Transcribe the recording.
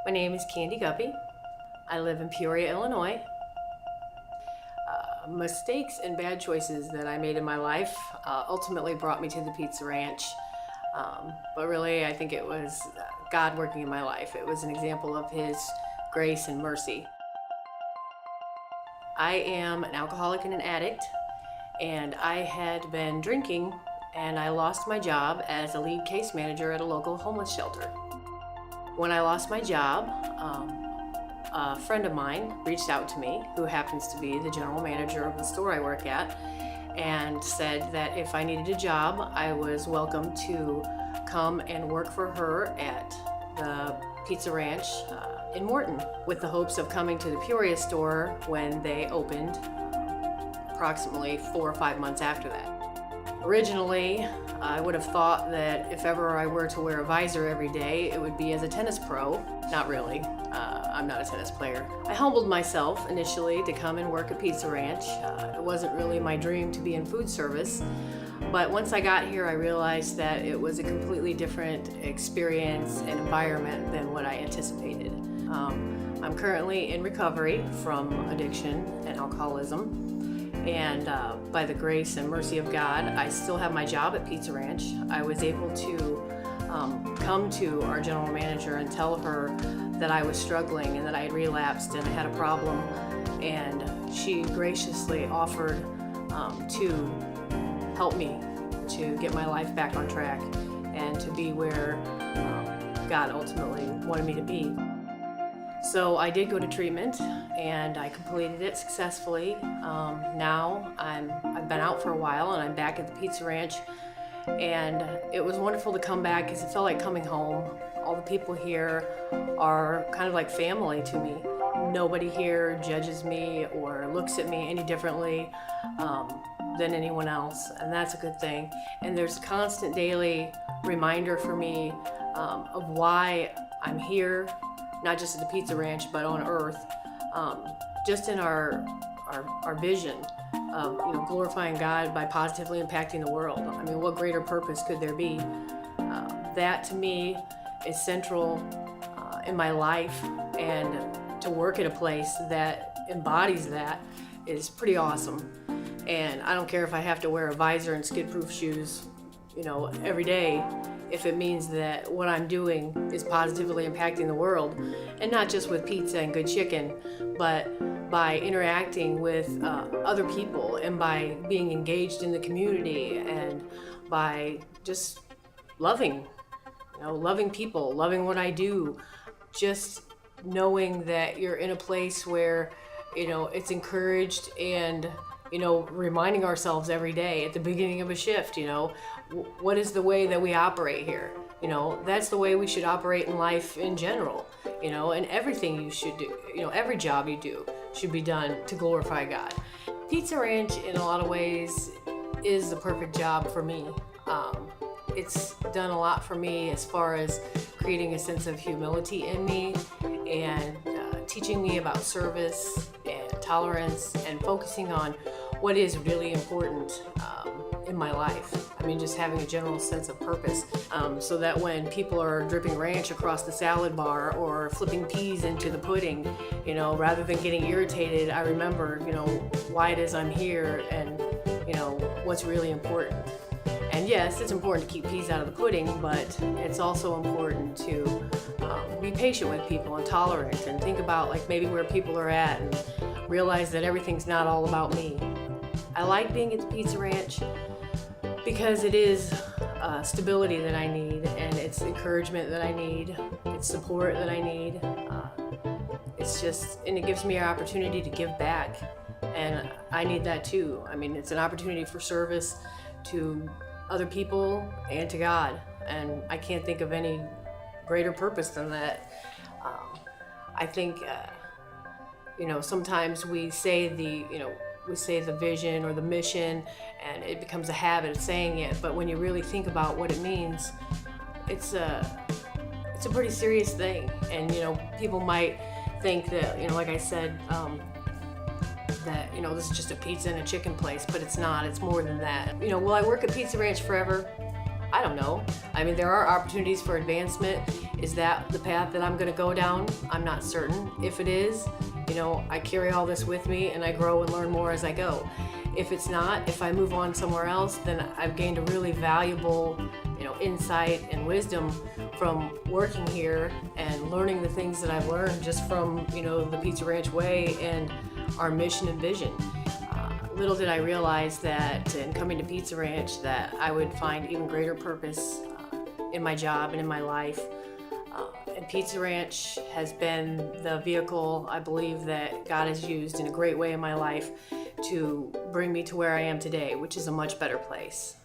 My name is Kandi Guppy. I live in Peoria, Illinois. Mistakes and bad choices that I made in my life ultimately brought me to the Pizza Ranch. But really, I think it was God working in my life. It was an example of His grace and mercy. I am an alcoholic and an addict, and I had been drinking, and I lost my job as a lead case manager at a local homeless shelter. When I lost my job, a friend of mine reached out to me, who happens to be the general manager of the store I work at, and said that if I needed a job, I was welcome to come and work for her at the Pizza Ranch in Morton, with the hopes of coming to the Peoria store when they opened approximately 4 or 5 months after that. Originally, I would have thought that if ever I were to wear a visor every day, it would be as a tennis pro. Not really. I'm not a tennis player. I humbled myself initially to come and work at Pizza Ranch. It wasn't really my dream to be in food service, but once I got here, I realized that it was a completely different experience and environment than what I anticipated. I'm currently in recovery from addiction and alcoholism, and by the grace and mercy of God, I still have my job at Pizza Ranch. I was able to come to our general manager and tell her that I was struggling and that I had relapsed and I had a problem, and she graciously offered to help me to get my life back on track and to be where God ultimately wanted me to be. So I did go to treatment and I completed it successfully. Now I've been out for a while and I'm back at the Pizza Ranch, and it was wonderful to come back because it felt like coming home. All the people here are kind of like family to me. Nobody here judges me or looks at me any differently than anyone else, and that's a good thing. And there's a constant daily reminder for me of why I'm here, not just at the Pizza Ranch, but on earth, just in our vision of glorifying God by positively impacting the world. I mean, what greater purpose could there be? That to me is central in my life, and to work at a place that embodies that is pretty awesome. And I don't care if I have to wear a visor and skid-proof shoes, every day, if it means that what I'm doing is positively impacting the world, and not just with pizza and good chicken, but by interacting with other people and by being engaged in the community and by just loving people, loving what I do, just knowing that you're in a place where, it's encouraged, and, reminding ourselves every day at the beginning of a shift, what is the way that we operate here? That's the way we should operate in life in general, and everything you should do, every job you do should be done to glorify God. Pizza Ranch, in a lot of ways, is the perfect job for me. It's done a lot for me as far as creating a sense of humility in me and teaching me about service and tolerance and focusing on what is really important in my life. I mean, just having a general sense of purpose, so that when people are dripping ranch across the salad bar or flipping peas into the pudding, rather than getting irritated, I remember, why it is I'm here and, what's really important. And yes, it's important to keep peas out of the pudding, but it's also important to be patient with people and tolerant and think about maybe where people are at and realize that everything's not all about me. I like being at the Pizza Ranch because it is stability that I need, and it's encouragement that I need, it's support that I need. And it gives me an opportunity to give back, and I need that too. I mean, it's an opportunity for service to other people and to God, and I can't think of any greater purpose than that. I think sometimes we say the vision or the mission, and it becomes a habit of saying it, but when you really think about what it means, it's a pretty serious thing. And people might think that, like I said, that this is just a pizza and a chicken place, but it's not. It's more than that. Will I work at Pizza Ranch forever? I don't know. I mean, there are opportunities for advancement. Is that the path that I'm going to go down? I'm not certain. If it is, I carry all this with me and I grow and learn more as I go. If it's not, if I move on somewhere else, then I've gained a really valuable, insight and wisdom from working here and learning the things that I've learned just from, the Pizza Ranch way and our mission and vision. Little did I realize that in coming to Pizza Ranch that I would find even greater purpose in my job and in my life. And Pizza Ranch has been the vehicle I believe that God has used in a great way in my life to bring me to where I am today, which is a much better place.